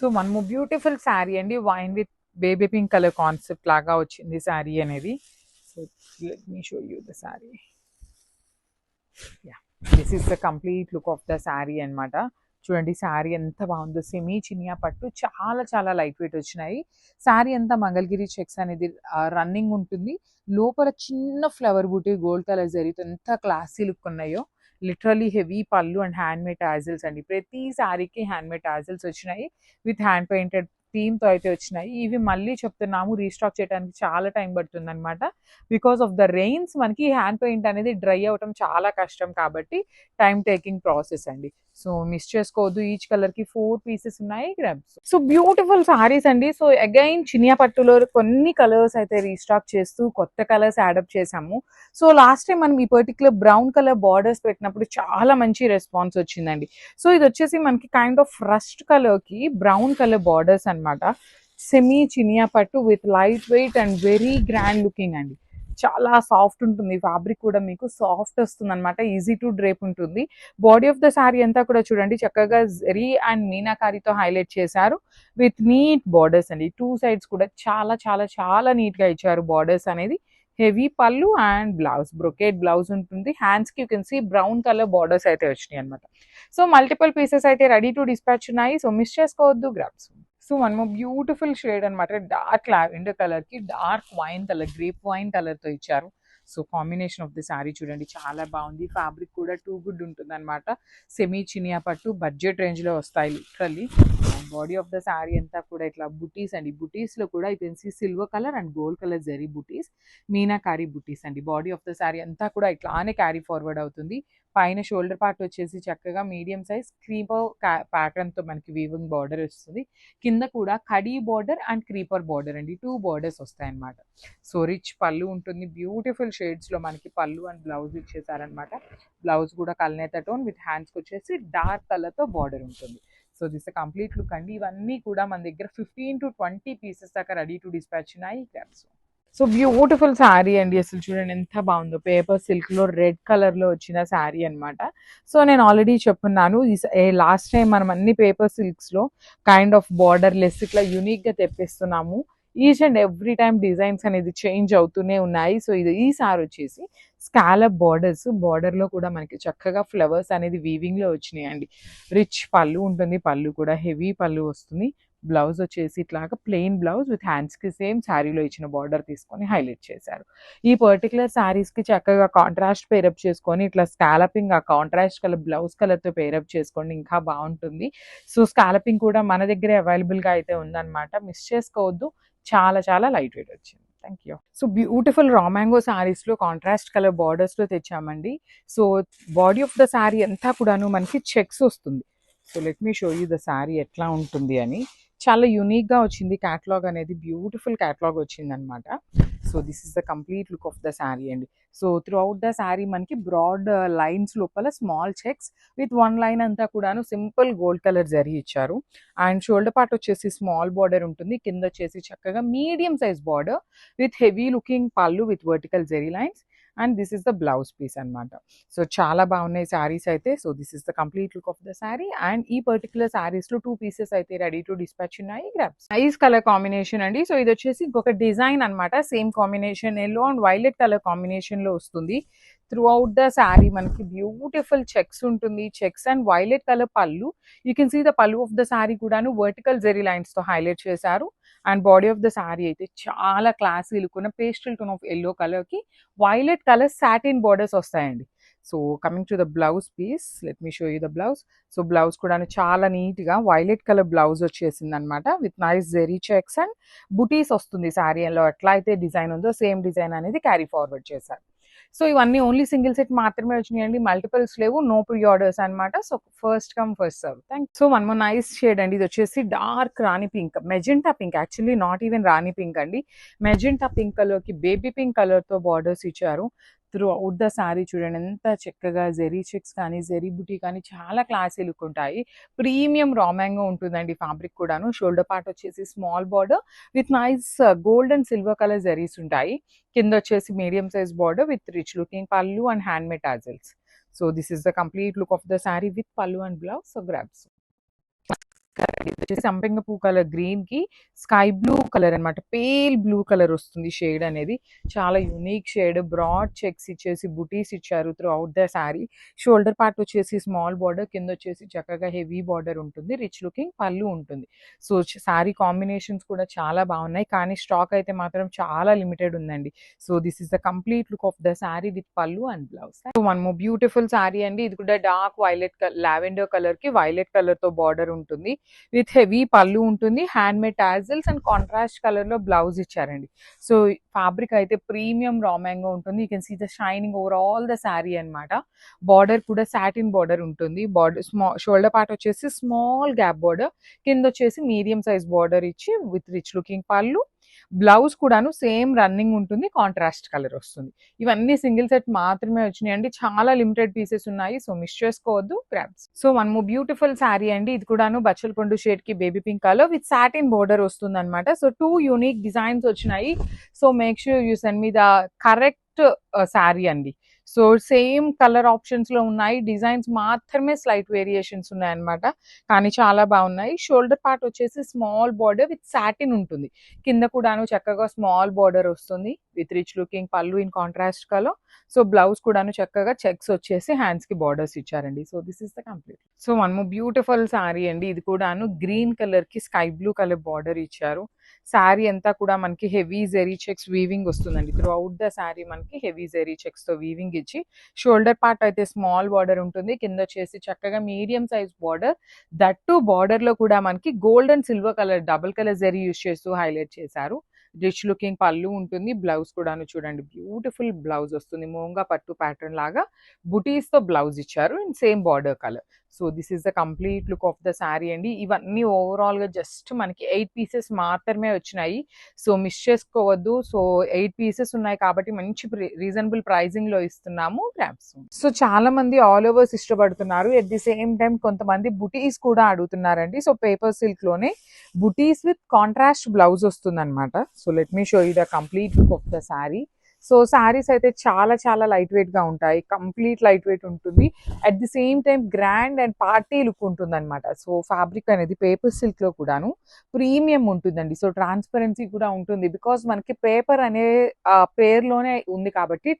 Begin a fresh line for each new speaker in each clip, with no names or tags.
So మనము beautiful sari అండి, wine with baby pink colour concept లాగా వచ్చింది శారీ అనేది. So let me show you the sari. Yeah, this is the complete look of the sari అనమాట. చూడండి శారీ ఎంత బాగుందో, సెమీ చినియా పట్టు, చాలా చాలా లైట్ వెయిట్ వచ్చినాయి. శారీ అంతా మంగళగిరి చెక్స్ అనేది రన్నింగ్ ఉంటుంది. లోపల చిన్న ఫ్లవర్ బూటీ గోల్డ్ కలర్ జరీతో ఎంత క్లాసీ లుక్ ఉన్నాయో. Literally heavy pallu and handmade tassels అండి. ప్రతి శారీకి హ్యాండ్ మేడ్ టాజిల్స్ వచ్చినాయి విత్ హ్యాండ్ పెయింటెడ్ థీమ్తో అయితే వచ్చినాయి. ఇవి మళ్ళీ చెప్తున్నాము, రీస్టాక్ చేయడానికి చాలా టైం పడుతుంది అనమాట. బికాస్ ఆఫ్ ద రెయిన్స్ మనకి హ్యాండ్ పెయింట్ అనేది డ్రై అవ్వటం చాలా కష్టం కాబట్టి టైం టేకింగ్ ప్రాసెస్ అండి. సో మిస్ చేసుకోవద్దు. ఈచ్ కలర్ కి 4 పీసెస్ ఉన్నాయి. గ్రాబ్స్. సో బ్యూటిఫుల్ సారీస్ అండి. సో అగైన్ చినియా పట్టులో కొన్ని కలర్స్ అయితే రీస్టాక్ చేస్తూ కొత్త కలర్స్ యాడప్ చేసాము. సో లాస్ట్ టైం మనం ఈ పర్టికులర్ బ్రౌన్ కలర్ బార్డర్స్ పెట్టినప్పుడు చాలా మంచి రెస్పాన్స్ వచ్చిందండి. సో ఇది వచ్చేసి మనకి కైండ్ ఆఫ్ రస్ట్ కలర్ కి బ్రౌన్ కలర్ బార్డర్స్ అనమాట. సెమీ చినియా పట్టు with light weight and very grand looking అండి. చాలా సాఫ్ట్ ఉంటుంది, ఫ్యాబ్రిక్ కూడా మీకు సాఫ్ట్ వస్తుంది అనమాట. ఈజీ టు డ్రేప్ ఉంటుంది. బాడీ ఆఫ్ ద శారీ అంతా కూడా చూడండి చక్కగా జరీ అండ్ మీనాకారితో హైలైట్ చేశారు విత్ నీట్ బార్డర్స్ అండి. 2 సైడ్స్ కూడా చాలా చాలా చాలా నీట్ గా ఇచ్చారు బార్డర్స్ అనేది. Heavy pallu and blouse, brocade blouse ఉంటుంది. హ్యాండ్స్ కి you can see brown colour borders అయితే వచ్చినాయి అనమాట. సో మల్టిపుల్ పీసెస్ అయితే రెడీ టు డిస్పాచ్ ఉన్నాయి. సో మిస్ చేసుకోవద్దు. గ్రాబ్స్. సో మనము బ్యూటిఫుల్ షేడ్ అనమాట. డార్క్ లావెండర్ కలర్ కి dark wine colour, grape wine colour తో ఇచ్చారు. So combination of the sari చూడండి చాలా బాగుంది. ఫ్యాబ్రిక్ కూడా టూ గుడ్ ఉంటుంది అనమాట. సెమీ చినియా పట్టు బడ్జెట్ రేంజ్ లో వస్తాయి literally. Body of the sari అంతా కూడా ఇట్లా బుటీస్ అండి. బుటీస్ లో కూడా you can see silver colour and gold colour zari బుటీస్, మీనాకారి బుటీస్ అండి. బాడీ ఆఫ్ ద శారీ అంతా కూడా ఇట్లానే క్యారీ ఫార్వర్డ్ అవుతుంది. పైన షోల్డర్ పార్ట్ వచ్చేసి చక్కగా మీడియం సైజ్ క్రీపర్ ప్యాటర్న్ తో మనకి వీవింగ్ బార్డర్ వస్తుంది. కింద కూడా khadi border and creeper border అండి, 2 బార్డర్స్ వస్తాయి అనమాట. సో రిచ్ పళ్ళు ఉంటుంది. బ్యూటిఫుల్ షేడ్స్ లో మనకి పళ్ళు అండ్ బ్లౌజ్ ఇచ్చేసారనమాట. బ్లౌజ్ కూడా కల్నేత టోన్ విత్ హ్యాండ్స్ వచ్చేసి డార్క్ కలర్ తో బార్డర్ ఉంటుంది. సో దిస్ కంప్లీట్ లుక్ అండి. ఇవన్నీ కూడా మన దగ్గర 15 to 20 పీసెస్ దాకా రెడీ టు డిస్పాచ్ ఉన్నాయి. సో బ్యూటిఫుల్ శారీ అండి. అసలు చూడండి ఎంత బాగుందో, పేపర్ సిల్క్ లో రెడ్ కలర్ లో వచ్చిన శారీ అనమాట. సో నేను ఆల్రెడీ చెప్పున్నాను, లాస్ట్ టైం మనం అన్ని పేపర్ సిల్క్స్ లో కైండ్ ఆఫ్ బార్డర్ లెస్ ఇట్లా యూనిక్ గా తెప్పిస్తున్నాము. Each and every time designs అనేది చేంజ్ అవుతూనే ఉన్నాయి. సో ఇది ఈసారి వచ్చేసి స్కాలప్ బార్డర్స్, బార్డర్ లో కూడా మనకి చక్కగా ఫ్లవర్స్ అనేది వీవింగ్ లో వచ్చినాయండి. రిచ్ పళ్ళు ఉంటుంది, పళ్ళు కూడా హెవీ పళ్ళు వస్తుంది. బ్లౌజ్ వచ్చేసి ఇట్లాగా ప్లెయిన్ బ్లౌజ్ విత్ హ్యాండ్స్ కి సేమ్ శారీలో ఇచ్చిన బార్డర్ తీసుకొని హైలైట్ చేశారు. ఈ పర్టికులర్ శారీస్ కి చక్కగా కాంట్రాస్ట్ పేరప్ చేసుకొని ఇట్లా స్కాలపింగ్ ఆ కాంట్రాస్ట్ కలర్ బ్లౌజ్ కలర్ తో పేరప్ చేసుకోండి, ఇంకా బాగుంటుంది. సో స్కాలపింగ్ కూడా మన దగ్గరే అవైలబుల్ గా అయితే ఉందన్నమాట. మిస్ చేసుకోవద్దు. చాలా చాలా లైట్ వెయిట్ వచ్చింది. Thank you. So beautiful raw mango saris లో కాంట్రాస్ట్ కలర్ బార్డర్స్ లో తెచ్చామండి. So body of the sari అంతా కూడాను మనకి చెక్స్ వస్తుంది. So let me show you the sari ఎట్లా ఉంటుంది అని. చాలా యూనిక్ గా వచ్చింది క్యాటలాగ్ అనేది. బ్యూటిఫుల్ క్యాటలాగ్ వచ్చింది అనమాట. So this is the complete look of the sari అండి. So throughout the sari మనకి బ్రాడ్ లైన్స్ లోపల స్మాల్ చెక్స్ విత్ 1 లైన్ అంతా కూడాను సింపుల్ గోల్డ్ కలర్ జరీ ఇచ్చారు. అండ్ షోల్డర్ పార్ట్ వచ్చేసి స్మాల్ బార్డర్ ఉంటుంది. కింద వచ్చేసి చక్కగా medium size border with heavy looking పళ్ళు with vertical zari lines. And this is the blouse piece అనమాట. సో చాలా బాగున్నాయి శారీస్ అయితే. So this is the complete look of the sari. And ఈ పర్టికులర్ శారీస్ లో 2 పీసెస్ అయితే రెడీ టు డిస్పాచ్ ఉన్నాయి. గ్రాబ్స్. నైస్ కలర్ కాంబినేషన్ అండి. సో ఇది వచ్చేసి ఇంకొక డిజైన్ అనమాట. Same combination yellow and violet colour combination లో వస్తుంది. త్రూ అవుట్ ద శారీ మనకి బ్యూటిఫుల్ చెక్స్ ఉంటుంది. చెక్స్ అండ్ వైలెట్ కలర్ పళ్ళు. యూ కెన్ సీ ద పళ్ళు ఆఫ్ ద శారీ కూడాను వర్టికల్ జెరీ లైన్స్ తో హైలైట్ చేశారు. And body of the sari అయితే చాలా క్లాసీ లుక్ ఉన్న pastel tone of yellow colour కి వైలెట్ కలర్ సాటిన్ బార్డర్స్ వస్తాయండి. So coming to the blouse piece, let me show you the blouse. So blouse కూడా చాలా neat గా violet colour blouse వచ్చేసింది అనమాట with nice zari checks and బుటీస్ వస్తుంది. శారీలో ఎట్లా అయితే డిజైన్ ఉందో సేమ్ డిజైన్ అనేది క్యారీ ఫార్వర్డ్ చేశారు. సో ఇవన్నీ ఓన్లీ సింగిల్ సెట్ మాత్రమే వచ్చినాయండి, మల్టిపుల్స్ లేవు, నో ప్రీ ఆర్డర్స్ అనమాట. So first come first serve. Thank. So one more nice shade అండి. ఇది వచ్చేసి dark Rani pink, magenta pink, actually not even Rani pink అండి. మెజెంటా పింక్ కలర్ కి baby pink colour తో borders ఇచ్చారు. Through out the sari చూడండి ఎంత చక్కగా జెరీ చెక్స్ కానీ జెరీ బుటీ కానీ చాలా క్లాసీ లుక్ ఉంటాయి. ప్రీమియం రా మ్యాంగో ఉంటుందండి ఫ్యాబ్రిక్ కూడాను. షోల్డర్ పార్ట్ వచ్చేసి small border with nice gold and silver colour zaris ఉంటాయి. కింద వచ్చేసి medium size border with rich looking పళ్ళు and handmade tassels. So this is the complete look of the sari with పళ్ళు and blouse. So grabs. సంపెంగ పూ colour green కి sky blue colour అన్నమాట, pale blue colour వస్తుంది shade అనేది. చాలా unique shade, broad checks ఇచ్చేసి బుటీస్ ఇచ్చారు through out the sari. Shoulder part వచ్చేసి స్మాల్ బార్డర్, కింద వచ్చేసి చక్కగా హెవీ బార్డర్ ఉంటుంది, రిచ్ లుకింగ్ పళ్ళు ఉంటుంది. సో శారీ కాంబినేషన్స్ కూడా చాలా బాగున్నాయి, కానీ స్టాక్ అయితే మాత్రం చాలా లిమిటెడ్ ఉందండి. So this is the complete look of the sari with పళ్ళు and blouse. So one more beautiful sari అండి, ఇది కూడా డార్క్ వైలెట్ లావెండర్ కలర్ కి వైలెట్ కలర్ తో బార్డర్ ఉంటుంది, విత్ హెవీ పళ్ళు ఉంటుంది, handmade tassels and contrast colour లో బ్లౌజ్ ఇచ్చారండి. సో ఫ్యాబ్రిక్ అయితే ప్రీమియం రా మ్యాంగో ఉంటుంది. You can see the shining over all the sari అన్నమాట. బార్డర్ కూడా సాటిన్ బార్డర్ ఉంటుంది. బార్డర్ షోల్డర్ పార్ట్ వచ్చేసి స్మాల్ గ్యాప్ బార్డర్, కింద వచ్చేసి మీడియం సైజ్ బార్డర్ ఇచ్చి విత్ రిచ్ లుకింగ్ పళ్ళు. బ్లౌజ్ కూడాను సేమ్ రన్నింగ్ ఉంటుంది, కాంట్రాస్ట్ కలర్ వస్తుంది. ఇవన్నీ సింగిల్ సెట్ మాత్రమే వచ్చినాయండి, చాలా లిమిటెడ్ పీసెస్ ఉన్నాయి, సో మిస్ చేసుకోవద్దు, grabs. So one more beautiful sari అండి, ఇది కూడాను బచ్చల పండు షేడ్ కి baby pink colour with satin border వస్తుంది అనమాట. సో 2 యూనిక్ డిజైన్స్ వచ్చినాయి. So make sure you send me the correct sari అండి. సో సేమ్ కలర్ ఆప్షన్స్ లో ఉన్నాయి, డిజైన్స్ మాత్రమే స్లైట్ వేరియేషన్స్ ఉన్నాయి అనమాట, కానీ చాలా బాగున్నాయి. షోల్డర్ పార్ట్ వచ్చేసి స్మాల్ బార్డర్ విత్ సాటిన్ ఉంటుంది, కింద కూడాను చక్కగా స్మాల్ బార్డర్ వస్తుంది విత్ రిచ్ లుకింగ్ పళ్ళు in contrast colour. So blouse కూడాను చక్కగా చెక్స్ వచ్చేసి హ్యాండ్స్ కి బార్డర్స్ ఇచ్చారండి. So this is the complete. So one more beautiful sari అండి, ఇది కూడాను గ్రీన్ కలర్ కి స్కై బ్లూ కలర్ బార్డర్ ఇచ్చారు. శారీ అంతా కూడా మనకి హెవీ జెరీ చెక్స్ వీవింగ్ వస్తుందండి, త్రూ అవుట్ ద శారీ మనకి హెవీ జెరీ చెక్స్ తో వీవింగ్ ఇచ్చి, షోల్డర్ పార్ట్ అయితే స్మాల్ బార్డర్ ఉంటుంది, కింద వచ్చేసి చక్కగా medium size border, that border లో కూడా మనకి gold and silver colour double colour zari use చేస్తూ హైలైట్ చేశారు. రిచ్ లుకింగ్ పళ్ళు ఉంటుంది, బ్లౌజ్ కూడాను చూడండి బ్యూటిఫుల్ బ్లౌజ్ వస్తుంది, మోంగా పట్టు ప్యాటర్న్ లాగా బుటీస్ తో బ్లౌజ్ ఇచ్చారు in same border colour. So this is the complete look of the sari అండి. ఇవన్నీ ఓవరాల్ గా జస్ట్ మనకి 8 పీసెస్ మాత్రమే వచ్చినాయి, సో మిస్ చేసుకోవద్దు. సో 8 పీసెస్ ఉన్నాయి కాబట్టి మంచి రీజనబుల్ ప్రైజింగ్ లో ఇస్తున్నాము, గ్రాబ్స్. సో చాలా మంది ఆల్ ఓవర్స్ ఇష్టపడుతున్నారు, ఎట్ ది సేమ్ టైం కొంతమంది బుటీస్ కూడా అడుగుతున్నారండి. సో పేపర్ సిల్క్ లోనే బుటీస్ విత్ కాంట్రాస్ట్ బ్లౌజ్ వస్తుంది అనమాట. So let me show you the complete look of the sari. So saris అయితే చాలా చాలా లైట్ వెయిట్ గా ఉంటాయి, కంప్లీట్ లైట్ వెయిట్ ఉంటుంది, at the same time grand and party look ఉంటుంది అనమాట. సో ఫ్యాబ్రిక్ అనేది పేపర్ సిల్క్ లో కూడాను ప్రీమియం ఉంటుందండి. సో ట్రాన్స్పరెన్సీ కూడా ఉంటుంది, బికాస్ మనకి పేపర్ అనే పేరులోనే ఉంది కాబట్టి.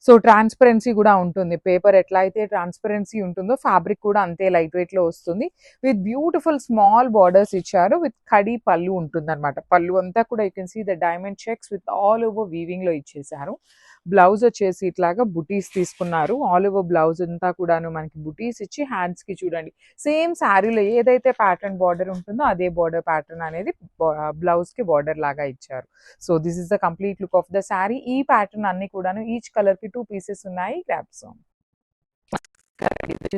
సో ట్రాన్స్పరెన్సీ కూడా ఉంటుంది, పేపర్ ఎట్లా అయితే ట్రాన్స్పరెన్సీ ఉంటుందో ఫ్యాబ్రిక్ కూడా అంతే లైట్ వెయిట్ లో వస్తుంది, విత్ బ్యూటిఫుల్ స్మాల్ బార్డర్స్ ఇచ్చారు, విత్ కడి పళ్ళు ఉంటుంది అనమాట. పళ్ళు అంతా కూడా you can see the diamond checks with all over weaving లో ఇచ్చేసారు. బ్లౌజ్ వచ్చేసి ఇట్లాగా బుటీస్ తీసుకున్నారు, ఆల్ ఓవర్ బ్లౌజ్ అంతా కూడాను మనకి బుటీస్ ఇచ్చి హ్యాండ్స్ కి చూడండి సేమ్ శారీలో ఏదైతే ప్యాటర్న్ బార్డర్ ఉంటుందో అదే బార్డర్ ప్యాటర్న్ అనేది బ్లౌజ్ కి బార్డర్ లాగా ఇచ్చారు. So this is the complete look of the sari. ఈ ప్యాటర్న్ అన్ని కూడాను ఈచ్ కలర్ కి 2 పీసెస్ ఉన్నాయి, గ్రాబ్స్.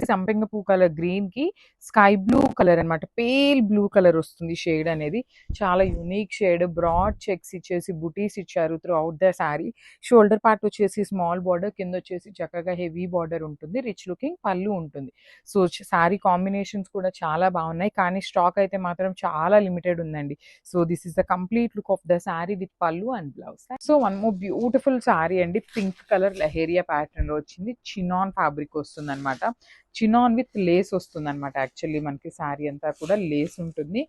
సంపెంగ పూ కలర్ గ్రీన్ కి స్కై బ్లూ కలర్ అన్నమాట, పేల్ బ్లూ కలర్ వస్తుంది షేడ్ అనేది. చాలా యూనిక్ షేడ్, బ్రాడ్ చెక్స్ ఇచ్చేసి బుటీస్ ఇచ్చారు through out the sari. Shoulder part వచ్చేసి స్మాల్ బార్డర్, కింద వచ్చేసి చక్కగా హెవీ బార్డర్ ఉంటుంది, రిచ్ లుకింగ్ పళ్ళు ఉంటుంది. సో శారీ కాంబినేషన్స్ కూడా చాలా బాగున్నాయి, కానీ స్టాక్ అయితే మాత్రం చాలా లిమిటెడ్ ఉందండి. So this is the complete look of the sari with పళ్ళు and blouse. So one more beautiful sari అండి, పింక్ కలర్ లహేరియా ప్యాటర్న్ లో వచ్చింది, చినాన్ ఫ్యాబ్రిక్ వస్తుంది అనమాట. చినాన్ విత్ లేస్ వస్తుంది అనమాట. యాక్చువల్లీ మనకి శారీ అంతా కూడా లేస్ ఉంటుంది.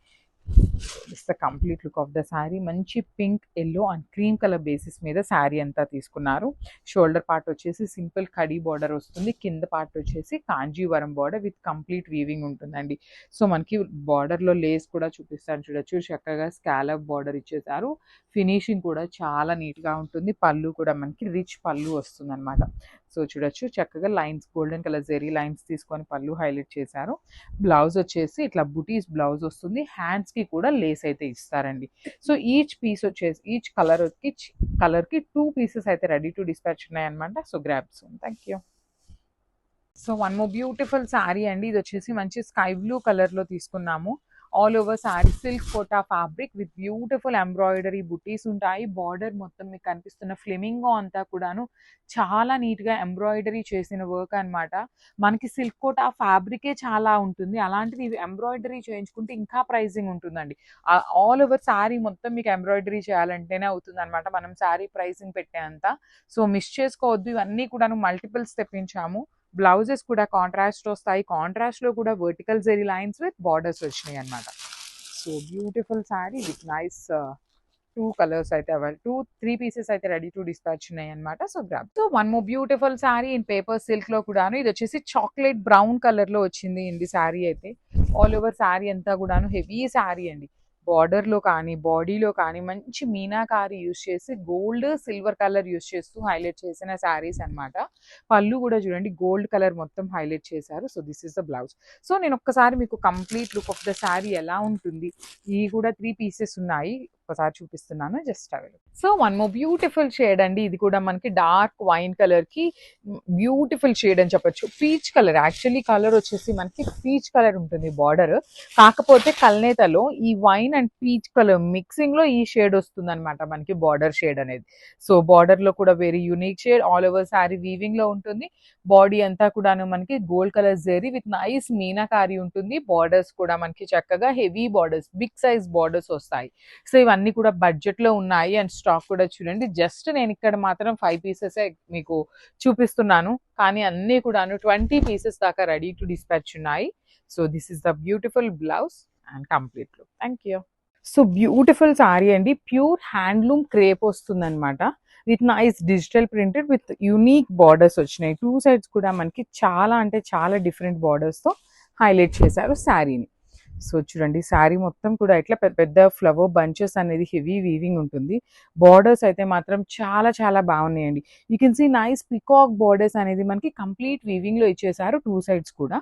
It's the complete look of the sari. మంచి pink, yellow and cream colour basis మీద శారీ అంతా తీసుకున్నారు. షోల్డర్ పార్ట్ వచ్చేసి సింపుల్ కడీ బార్డర్ వస్తుంది, కింద పార్ట్ వచ్చేసి Kanjeevaram border with complete weaving ఉంటుందండి. సో మనకి బార్డర్ లో లేస్ కూడా చూపిస్తాను చూడొచ్చు, చక్కగా స్కాలప్ బార్డర్ ఇచ్చేసారు. ఫినిషింగ్ కూడా చాలా నీట్ గా ఉంటుంది, పళ్ళు కూడా మనకి రిచ్ పళ్ళు వస్తుంది అనమాట. సో చూడొచ్చు చక్కగా lines, golden colour zari lines తీసుకొని పళ్ళు హైలైట్ చేశారు. బ్లౌజ్ వచ్చేసి ఇట్లా బుటీస్ బ్లౌజ్ వస్తుంది, హ్యాండ్స్ కి కూడా లేస్ అయితే ఇస్తారండి. సో ఈచ్ పీస్ వచ్చేసి ఈచ్ కలర్ కి 2 పీసెస్ అయితే రెడీ టు డిస్పాచ్ ఉన్నాయన్నమాట. So grab soon. Thank you. So one more beautiful sari అండి, ఇది వచ్చేసి మంచి స్కై బ్లూ కలర్ లో తీసుకున్నాము. All over sari silk Kota fabric with beautiful embroidery బుటీస్ ఉంటాయి. బార్డర్ మొత్తం మీకు కనిపిస్తున్న ఫ్లెమింగో అంతా కూడాను చాలా నీట్ గా ఎంబ్రాయిడరీ చేసిన వర్క్ అన్నమాట. మనకి సిల్క్ కోటా ఫ్యాబ్రికే చాలా ఉంటుంది, అలాంటిది ఇవి ఎంబ్రాయిడరీ చేయించుకుంటే ఇంకా ప్రైజింగ్ ఉంటుందండి. ఆల్ ఓవర్ శారీ మొత్తం మీకు ఎంబ్రాయిడరీ చేయాలంటేనే అవుతుంది అనమాట మనం శారీ ప్రైసింగ్ పెట్టేంత. సో మిస్ చేసుకోవద్దు, ఇవన్నీ కూడాను మల్టిపుల్స్ తెప్పించాము. బ్లౌజెస్ కూడా కాంట్రాస్ట్ వస్తాయి, కాంట్రాస్ట్ లో కూడా vertical zari lines with borders వచ్చినాయి అన్నమాట. So beautiful sari with nice two colours అయితే అవైలబుల్, 2-3 పీసెస్ అయితే రెడీ టు డిస్పాచ్ ఉన్నాయి అనమాట. So grab. So one more beautiful sari in paper silk లో కూడాను, ఇది వచ్చేసి చాక్లెట్ బ్రౌన్ కలర్ లో వచ్చింది ఇది శారీ అయితే. ఆల్ ఓవర్ శారీ అంతా కూడాను హెవీ శారీ అండి. బార్డర్ లో కానీ బాడీలో కానీ మంచి మీనాకారి యూస్ చేసి గోల్డ్ సిల్వర్ కలర్ యూస్ చేస్తూ హైలైట్ చేసిన శారీస్ అన్నమాట. పళ్ళు కూడా చూడండి గోల్డ్ కలర్ మొత్తం హైలైట్ చేశారు. So this is the blouse. So నేను ఒక్కసారి మీకు complete look of the sari ఎలా ఉంటుంది, ఇవి కూడా 3 పీసెస్ ఉన్నాయి, ఒకసారి చూపిస్తున్నాను, just available. So one more beautiful shade అండి, ఇది కూడా మనకి డార్క్ వైన్ కలర్ కి బ్యూటిఫుల్ షేడ్ అని చెప్పొచ్చు. పీచ్ కలర్, యాక్చువల్లీ కలర్ వచ్చేసి మనకి పీచ్ కలర్ ఉంటుంది బార్డర్, కాకపోతే కల్నేతలో ఈ wine and peach colour mixing లో ఈ షేడ్ వస్తుంది అనమాట మనకి బార్డర్ షేడ్ అనేది. సో బార్డర్ లో కూడా very unique shade, all over sari weaving లో ఉంటుంది. బాడీ అంతా కూడాను మనకి gold colour zari with nice meenakari ఉంటుంది. బార్డర్స్ కూడా మనకి చక్కగా heavy borders, big size borders వస్తాయి. సో ఇవన్నీ కూడా బడ్జెట్ లో ఉన్నాయి అండ్ స్టాక్ కూడా చూడండి. జస్ట్ నేను ఇక్కడ మాత్రం 5 పీసెస్ మీకు చూపిస్తున్నాను, కానీ అన్ని కూడాను 20 పీసెస్ దాకా రెడీ టు డిస్పాచ్ ఉన్నాయి. So this is the beautiful blouse and complete look. Thank you. So beautiful sorry అండి, ప్యూర్ హ్యాండ్లూమ్ క్రేప్ వస్తుంది అనమాట. With nice digital printed with unique borders వచ్చినాయి. 2 సైడ్స్ కూడా మనకి చాలా అంటే చాలా డిఫరెంట్ బార్డర్స్తో హైలైట్ చేశారు శారీని. సో చూడండి శారీ మొత్తం కూడా ఇట్లా పెద్ద ఫ్లవర్ బంచెస్ అనేది హెవీ వీవింగ్ ఉంటుంది. బార్డర్స్ అయితే మాత్రం చాలా చాలా బాగున్నాయండి. You can see nice peacock borders అనేది మనకి కంప్లీట్ వీవింగ్ లో ఇచ్చేసారు. 2 సైడ్స్ కూడా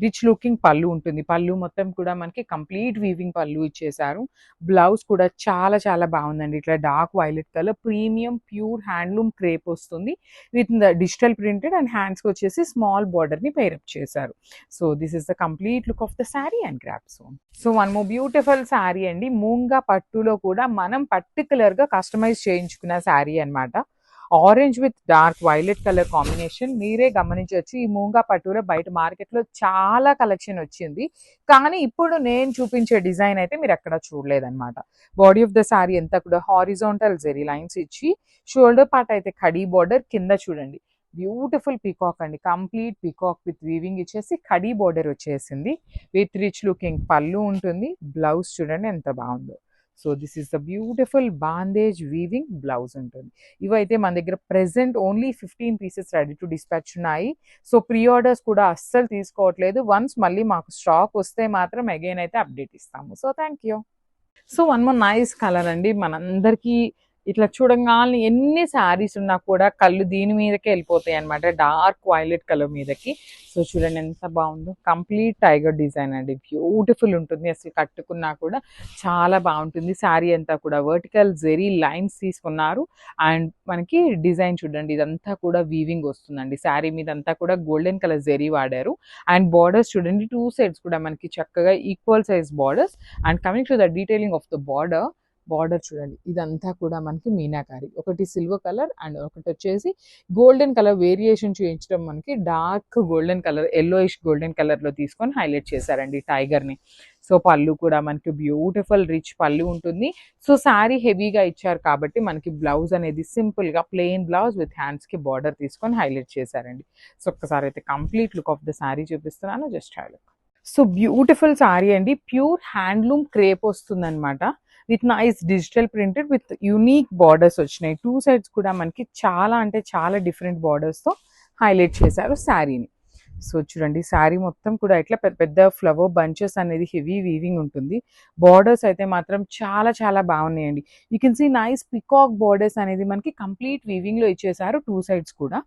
రిచ్ లుకింగ్ పళ్ళు ఉంటుంది. పళ్ళు మొత్తం కూడా మనకి కంప్లీట్ వీవింగ్ పళ్ళు ఇచ్చేసారు. బ్లౌజ్ కూడా చాలా చాలా బాగుందండి. ఇట్లా dark violet colour premium pure handloom crepe వస్తుంది విత్ డిజిటల్ ప్రింటెడ్ అండ్ హ్యాండ్స్కి వచ్చేసి స్మాల్ బార్డర్ ని పేరప్ చేశారు. So this is the complete look of the sari and grasp. So one more beautiful sari అండి, మూంగా పట్టులో కూడా మనం పర్టికులర్ గా కస్టమైజ్ చేయించుకున్న శారీ అన్నమాట. Orange with dark violet colour combination మీరే గమనించవచ్చు. ఈ మూంగా పట్టులో బయట మార్కెట్ లో చాలా కలెక్షన్ వచ్చింది, కానీ ఇప్పుడు నేను చూపించే డిజైన్ అయితే మీరు ఎక్కడ చూడలేదన్నమాట. బాడీ ఆఫ్ ద శారీ అంతా కూడా హారిజాంటల్ జెరీ లైన్స్ ఇచ్చి, షోల్డర్ పార్ట్ అయితే కడీ బార్డర్, కింద చూడండి బ్యూటిఫుల్ పీకాక్ అండి, కంప్లీట్ పీకాక్ విత్ వీవింగ్ ఇచ్చేసి కడీ బార్డర్ వచ్చేసింది. విత్ రిచ్ లుకింగ్ పళ్ళు ఉంటుంది. బ్లౌజ్ చూడండి ఎంత బాగుందో. So this is the beautiful bandhej weaving blouse ఉంటుంది. ఇవైతే మన దగ్గర present only 15 pieces ready to dispatch ఉన్నాయి. సో ప్రీ ఆర్డర్స్ కూడా అస్సలు తీసుకోవట్లేదు. వన్స్ మళ్ళీ మాకు స్టాక్ వస్తే మాత్రం అగైన్ అయితే అప్డేట్ ఇస్తాము. So thank you. So one more nice colour అండి, మనందరికీ ఇట్లా చూడంగానే ఎన్ని శారీస్ ఉన్నా కూడా కళ్ళు దీని మీదకే వెళ్ళిపోతాయి అనమాట, డార్క్ వైలెట్ కలర్ మీదకి. సో చూడండి ఎంత బాగుందో, కంప్లీట్ టైగర్ డిజైన్ అండి, బ్యూటిఫుల్ ఉంటుంది. అసలు కట్టుకున్నా కూడా చాలా బాగుంటుంది. శారీ అంతా కూడా వర్టికల్ జెరీ లైన్స్ తీసుకున్నారు అండ్ మనకి డిజైన్ చూడండి ఇదంతా కూడా వీవింగ్ వస్తుందండి. శారీ మీద అంతా కూడా గోల్డెన్ కలర్ జెరీ వాడారు అండ్ బార్డర్స్ చూడండి 2 సైడ్స్ కూడా మనకి చక్కగా equal size borders. And coming to the detailing of the border చూడండి ఇదంతా కూడా మనకి మీనాకారి, ఒకటి సిల్వర్ కలర్ అండ్ ఒకటి వచ్చేసి గోల్డెన్ కలర్ వేరియేషన్ చూపించడం, మనకి dark golden colour yellowish golden colour లో తీసుకొని హైలైట్ చేశారండి టైగర్ ని. సో పళ్ళు కూడా మనకి బ్యూటిఫుల్ రిచ్ పళ్ళు ఉంటుంది. సో శారీ హెవీగా ఇచ్చారు కాబట్టి మనకి బ్లౌజ్ అనేది సింపుల్ గా ప్లెయిన్ బ్లౌజ్ విత్ హ్యాండ్స్ కి బార్డర్ తీసుకొని హైలైట్ చేశారండి. సో ఒక్కసారి అయితే complete look of the sari చూపిస్తున్నాను, just have look. So beautiful sari అండి, ప్యూర్ హ్యాండ్లూమ్ క్రేప్ వస్తుంది అనమాట. With nice digital printed with unique borders వచ్చినాయి. 2 సైడ్స్ కూడా మనకి చాలా అంటే చాలా డిఫరెంట్ బార్డర్స్తో హైలైట్ చేశారు శారీని. సో చూడండి శారీ మొత్తం కూడా ఇట్లా పెద్ద ఫ్లవర్ బంచెస్ అనేది హెవీ వీవింగ్ ఉంటుంది. బార్డర్స్ అయితే మాత్రం చాలా చాలా బాగున్నాయండి. You can see nice peacock borders అనేది మనకి కంప్లీట్ వీవింగ్ లో ఇచ్చేసారు. 2 సైడ్స్ కూడా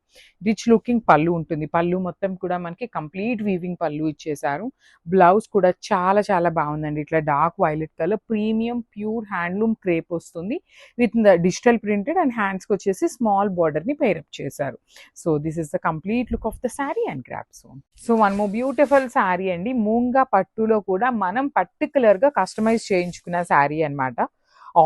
రిచ్ లుకింగ్ పళ్ళు ఉంటుంది. పళ్ళు మొత్తం కూడా మనకి కంప్లీట్ వీవింగ్ పళ్ళు ఇచ్చేసారు. బ్లౌజ్ కూడా చాలా చాలా బాగుందండి. ఇట్లా dark violet colour premium pure handloom crepe వస్తుంది విత్ డిజిటల్ ప్రింటెడ్ అండ్ హ్యాండ్స్కి వచ్చేసి స్మాల్ బార్డర్ ని పేరప్ చేశారు. So this is the complete look of the sari and grasp. So one more beautiful sari అండి, మూంగా పట్టులో కూడా మనం పర్టికులర్ గా కస్టమైజ్ చేయించుకున్న శారీ అన్నమాట.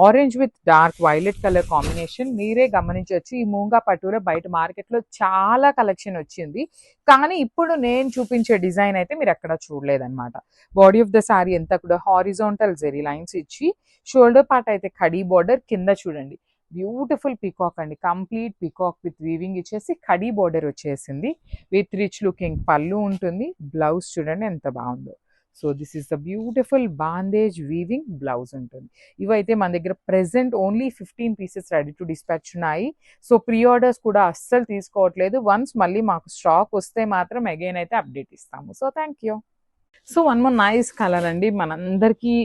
Orange with dark violet colour combination మీరే గమనించవచ్చు. ఈ మూంగా పట్టులో బయట మార్కెట్ లో చాలా కలెక్షన్ వచ్చింది, కానీ ఇప్పుడు నేను చూపించే డిజైన్ అయితే మీరు ఎక్కడ చూడలేదన్నమాట. బాడీ ఆఫ్ ద శారీ అంతా కూడా హారిజాంటల్ జెరీ లైన్స్ ఇచ్చి, షోల్డర్ పార్ట్ అయితే కడీ బార్డర్, కింద చూడండి బ్యూటిఫుల్ పీకాక్ అండి, కంప్లీట్ పీకాక్ విత్ వీవింగ్ ఇచ్చేసి కడీ బార్డర్ వచ్చేసింది. విత్ రిచ్ లుకింగ్ పళ్ళు ఉంటుంది. బ్లౌజ్ చూడండి ఎంత బాగుందో. So this is the beautiful bandhej weaving blouse ఉంటుంది. ఇవైతే మన దగ్గర present only 15 pieces ready to dispatch ఉన్నాయి. సో ప్రీ ఆర్డర్స్ కూడా అస్సలు తీసుకోవట్లేదు. వన్స్ మళ్ళీ మాకు స్టాక్ వస్తే మాత్రం అగైన్ అయితే అప్డేట్ ఇస్తాము. So thank you. So one more nice colour అండి. మనందరికీ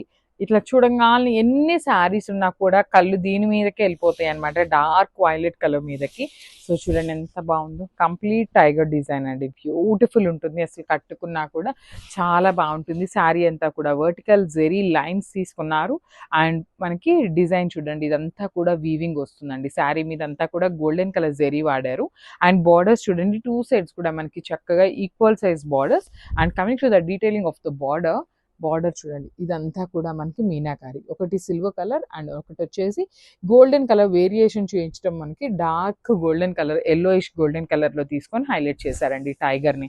ఇట్లా చూడంగానే ఎన్ని శారీస్ ఉన్నా కూడా కళ్ళు దీని మీదకే వెళ్ళిపోతాయి అనమాట, డార్క్ వైలెట్ కలర్ మీదకి. సో చూడండి ఎంత బాగుందో, కంప్లీట్ టైగర్ డిజైన్ అండి, బ్యూటిఫుల్ ఉంటుంది. అసలు కట్టుకున్నా కూడా చాలా బాగుంటుంది. శారీ అంతా కూడా వర్టికల్ జెరీ లైన్స్ తీసుకున్నారు. అండ్ మనకి డిజైన్ చూడండి, ఇదంతా కూడా వీవింగ్ వస్తుందండి. శారీ మీద అంతా కూడా గోల్డెన్ కలర్ జెరీ వాడారు. అండ్ బార్డర్స్ చూడండి, 2 సైడ్స్ కూడా మనకి చక్కగా equal size borders. And coming to the detailing of the border చూడండి, ఇదంతా కూడా మనకి మీనాకారి, ఒకటి సిల్వర్ కలర్ అండ్ ఒకటి వచ్చేసి గోల్డెన్ కలర్ వేరియేషన్ చేయించడం, మనకి dark golden colour, yellowish golden colour లో తీసుకొని హైలైట్ చేశారండి టైగర్ ని.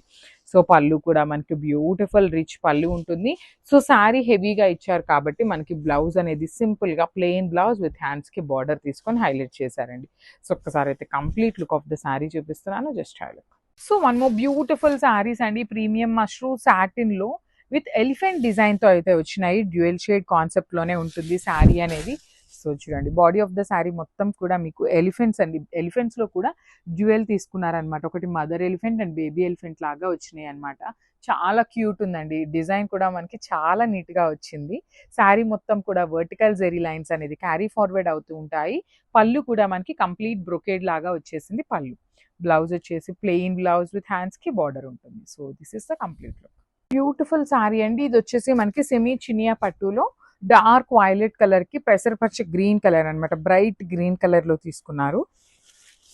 సో పళ్ళు కూడా మనకి బ్యూటిఫుల్ రిచ్ పళ్ళు ఉంటుంది. సో శారీ హెవీగా ఇచ్చారు కాబట్టి మనకి బ్లౌజ్ అనేది సింపుల్ గా ప్లెయిన్ బ్లౌజ్ విత్ హ్యాండ్స్ కి బార్డర్ తీసుకొని హైలైట్ చేశారండి. సో ఒక్కసారి అయితే complete look of the sari చూపిస్తున్నాను, just have look. So one more beautiful saris అండి, ప్రీమియం మష్రూమ్ సాటిన్ లో విత్ ఎలిఫెంట్ డిజైన్ తో అయితే వచ్చినాయి. డ్యూయల్ షేడ్ కాన్సెప్ట్ లోనే ఉంటుంది శారీ అనేది. సో చూడండి, బాడీ ఆఫ్ ద శారీ మొత్తం కూడా మీకు ఎలిఫెంట్స్ అండి, ఎలిఫెంట్స్ లో కూడా డ్యూయల్ తీసుకున్నారనమాట. ఒకటి mother elephant and baby elephant లాగా వచ్చినాయి అనమాట. చాలా క్యూట్ ఉందండి, డిజైన్ కూడా మనకి చాలా నీట్ గా వచ్చింది. శారీ మొత్తం కూడా వర్టికల్ జెరీ లైన్స్ అనేది క్యారీ ఫార్వర్డ్ అవుతూ ఉంటాయి. పళ్ళు కూడా మనకి కంప్లీట్ బ్రొకేడ్ లాగా వచ్చేసింది పళ్ళు. బ్లౌజ్ వచ్చేసి ప్లెయిన్ బ్లౌజ్ విత్ హ్యాండ్స్ కి బార్డర్ ఉంటుంది. So this is the complete look. Beautiful sari అండి, ఇది వచ్చేసి మనకి సెమీ చినియా పట్టులో డార్క్ వైలెట్ కలర్ కి పెసరపచ్చ గ్రీన్ కలర్ అనమాట, బ్రైట్ గ్రీన్ కలర్ లో తీసుకున్నారు.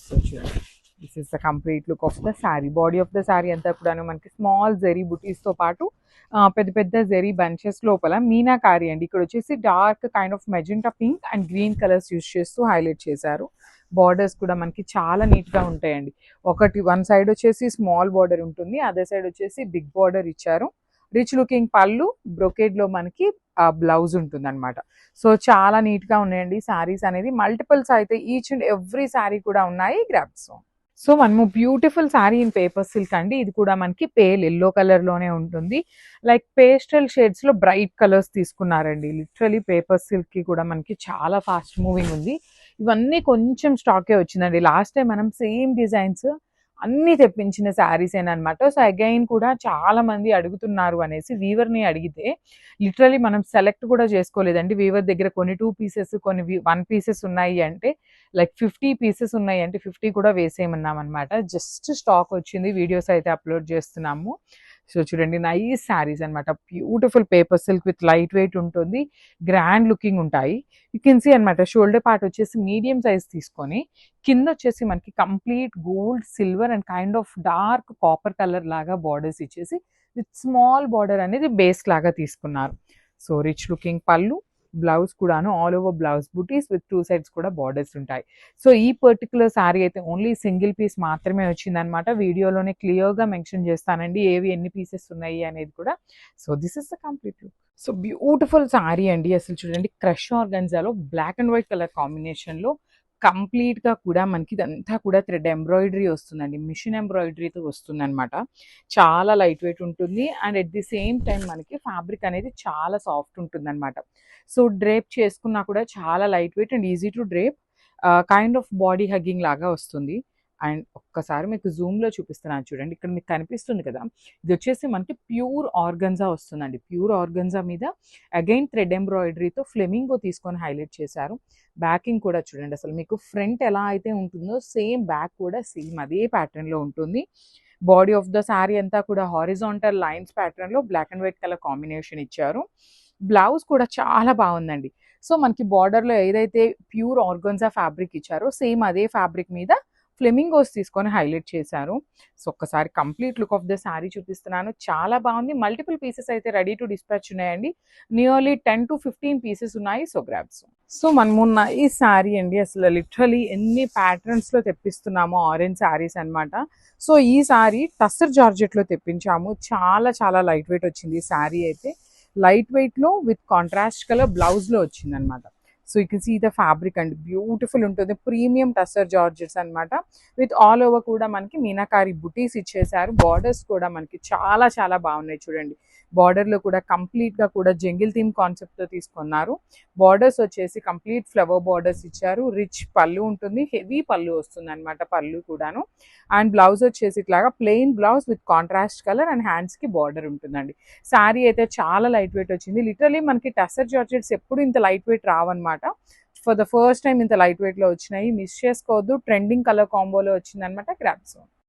సో చూడండి, this is the complete look of the sari. Body of the sari అంతా కూడా మనకి స్మాల్ జెరీ బుటీస్ తో పాటు పెద్ద పెద్ద జెరీ బంచెస్ లోపల మీనాకారి అండి. ఇక్కడ వచ్చేసి dark kind of magenta pink and green colours use చేస్తూ హైలైట్ చేశారు. బార్డర్స్ కూడా మనకి చాలా నీట్ గా ఉంటాయండి. వన్ సైడ్ వచ్చేసి స్మాల్ బార్డర్ ఉంటుంది, అదర్ సైడ్ వచ్చేసి బిగ్ బార్డర్ ఇచ్చారు. రిచ్ లుకింగ్ పళ్ళు, బ్రొకేడ్ లో మనకి బ్లౌజ్ ఉంటుంది అనమాట. సో చాలా నీట్ గా ఉన్నాయండి శారీస్ అనేది. మల్టిపుల్స్ అయితే ఈచ్ అండ్ ఎవ్రీ శారీ కూడా ఉన్నాయి. Grabs. So one more beautiful sari in paper silk అండి, ఇది కూడా మనకి పేల్ ఎల్లో కలర్ లోనే ఉంటుంది. లైక్ పేస్టల్ షేడ్స్ లో బ్రైట్ కలర్స్ తీసుకున్నారండి. లిటరలీ పేపర్ సిల్క్ కి కూడా మనకి చాలా ఫాస్ట్ మూవింగ్ ఉంది. ఇవన్నీ కొంచెం స్టాకే వచ్చిందండి. లాస్ట్ టైం మనం సేమ్ డిజైన్స్ అన్ని తెప్పించిన శారీస్ అనమాట. సో అగైన్ కూడా చాలా మంది అడుగుతున్నారు అనేసి వీవర్ని అడిగితే లిటరలీ మనం సెలెక్ట్ కూడా చేసుకోలేదండి. వీవర్ దగ్గర కొన్ని 2 పీసెస్, కొన్ని 1 పీసెస్ ఉన్నాయి అంటే, లైక్ 50 పీసెస్ ఉన్నాయి అంటే 50 కూడా వేసేయమన్నాం అనమాట. జస్ట్ స్టాక్ వచ్చింది, వీడియోస్ అయితే అప్లోడ్ చేస్తున్నాము. సో చూడండి, నైస్ శారీస్ అనమాట, beautiful paper silk with light weight ఉంటుంది, గ్రాండ్ లుకింగ్ ఉంటాయి. యూ కెన్ సీ అనమాట, షోల్డర్ పార్ట్ వచ్చేసి మీడియం సైజ్ తీసుకొని కింద వచ్చేసి మనకి complete gold, silver and kind of dark copper colour లాగా బార్డర్స్ ఇచ్చేసి విత్ స్మాల్ బార్డర్ అనేది బేస్ లాగా తీసుకున్నారు. సో రిచ్ లుకింగ్ పళ్ళు, బ్లౌజ్ కూడాను all over blouse buttis with 2 sides కూడా బార్డర్స్ ఉంటాయి. సో ఈ పర్టికులర్ శారీ అయితే ఓన్లీ సింగిల్ పీస్ మాత్రమే వచ్చిందనమాట. వీడియోలోనే క్లియర్గా మెన్షన్ చేస్తానండి ఏవి ఎన్ని పీసెస్ ఉన్నాయి అనేది కూడా. So this is the complete look. So beautiful sari అండి, అసలు చూడండి, క్రష్ ఆర్గన్జాలో బ్లాక్ అండ్ వైట్ కలర్ కాంబినేషన్లో కంప్లీట్గా కూడా మనకి ఇదంతా కూడా థ్రెడ్ ఎంబ్రాయిడరీ వస్తుందండి, మిషన్ ఎంబ్రాయిడరీతో వస్తుంది అనమాట. చాలా లైట్ వెయిట్ ఉంటుంది and at the same time మనకి ఫ్యాబ్రిక్ అనేది చాలా సాఫ్ట్ ఉంటుంది అనమాట. సో డ్రేప్ చేసుకున్నా కూడా చాలా light wait and easy to drape, kind of body hugging లాగా వస్తుంది. అండ్ ఒక్కసారి మీకు జూమ్లో చూపిస్తున్నాను చూడండి, ఇక్కడ మీకు కనిపిస్తుంది కదా, ఇది వచ్చేసి మనకి ప్యూర్ ఆర్గన్జా వస్తుందండి. ప్యూర్ ఆర్గన్జా మీద అగైన్ థ్రెడ్ ఎంబ్రాయిడరీతో ఫ్లెమింగో తీసుకొని హైలైట్ చేశారు. బ్యాకింగ్ కూడా చూడండి, అసలు మీకు ఫ్రంట్ ఎలా అయితే ఉంటుందో సేమ్ బ్యాక్ కూడా సేమ్ అదే ప్యాటర్న్లో ఉంటుంది. బాడీ ఆఫ్ ద శారీ అంతా కూడా హారిజాంటల్ లైన్స్ ప్యాటర్న్లో black and white colour combination ఇచ్చారు. బ్లౌజ్ కూడా చాలా బాగుందండి. సో మనకి బార్డర్లో ఏదైతే ప్యూర్ ఆర్గన్జా ఫ్యాబ్రిక్ ఇచ్చారో సేమ్ అదే ఫ్యాబ్రిక్ మీద ఫ్లెమింగోస్ తీసుకొని హైలైట్ చేశారు. సో ఒక్కసారి complete look of the sari చూపిస్తున్నాను, చాలా బాగుంది. మల్టిపుల్ పీసెస్ అయితే రెడీ టు డిస్పాచ్ ఉన్నాయండి, నియర్లీ 10 to 15 పీసెస్ ఉన్నాయి. So grabs. సో మనమున్న ఈ శారీ అండి, అసలు లిటరలీ ఎన్ని ప్యాటర్న్స్లో తెప్పిస్తున్నామో ఆరెంజ్ శారీస్ అనమాట. సో ఈ శారీ టస్సర్ జార్జెట్లో తెప్పించాము, చాలా చాలా లైట్ వెయిట్ వచ్చింది. ఈ శారీ అయితే లైట్ వెయిట్లో విత్ కాంట్రాస్ట్ కలర్ బ్లౌజ్లో వచ్చింది అనమాట. So you can see the fabric and beautiful ఉంటుంది, ప్రీమియం టస్సర్ జార్జెట్స్ అనమాట. విత్ ఆల్ ఓవర్ కూడా మనకి మీనాకారి బుటీస్ ఇచ్చేసారు. బార్డర్స్ కూడా మనకి చాలా చాలా బాగున్నాయి చూడండి. బార్డర్లో కూడా కంప్లీట్గా కూడా జంగిల్ థీమ్ కాన్సెప్ట్తో తీసుకున్నారు. బార్డర్స్ వచ్చేసి కంప్లీట్ ఫ్లవర్ బార్డర్స్ ఇచ్చారు. రిచ్ పళ్ళు ఉంటుంది, హెవీ పళ్ళు వస్తుంది అనమాట పళ్ళు కూడాను. అండ్ బ్లౌజ్ వచ్చేసి ఇట్లాగా plain blouse with contrast colour and హ్యాండ్స్కి బార్డర్ ఉంటుందండి. శారీ అయితే చాలా లైట్ వెయిట్ వచ్చింది. లిటరలీ మనకి టస్సర్ జార్జెట్స్ ఎప్పుడు ఇంత లైట్ వెయిట్ రావన్నమాట. ఫర్ ద ఫస్ట్ టైం ఇంత లైట్ వెయిట్లో వచ్చినాయి. మిస్ చేసుకోవద్దు. ట్రెండింగ్ కలర్ కాంబోలో వచ్చిందనమాట. గ్రాబ్స్.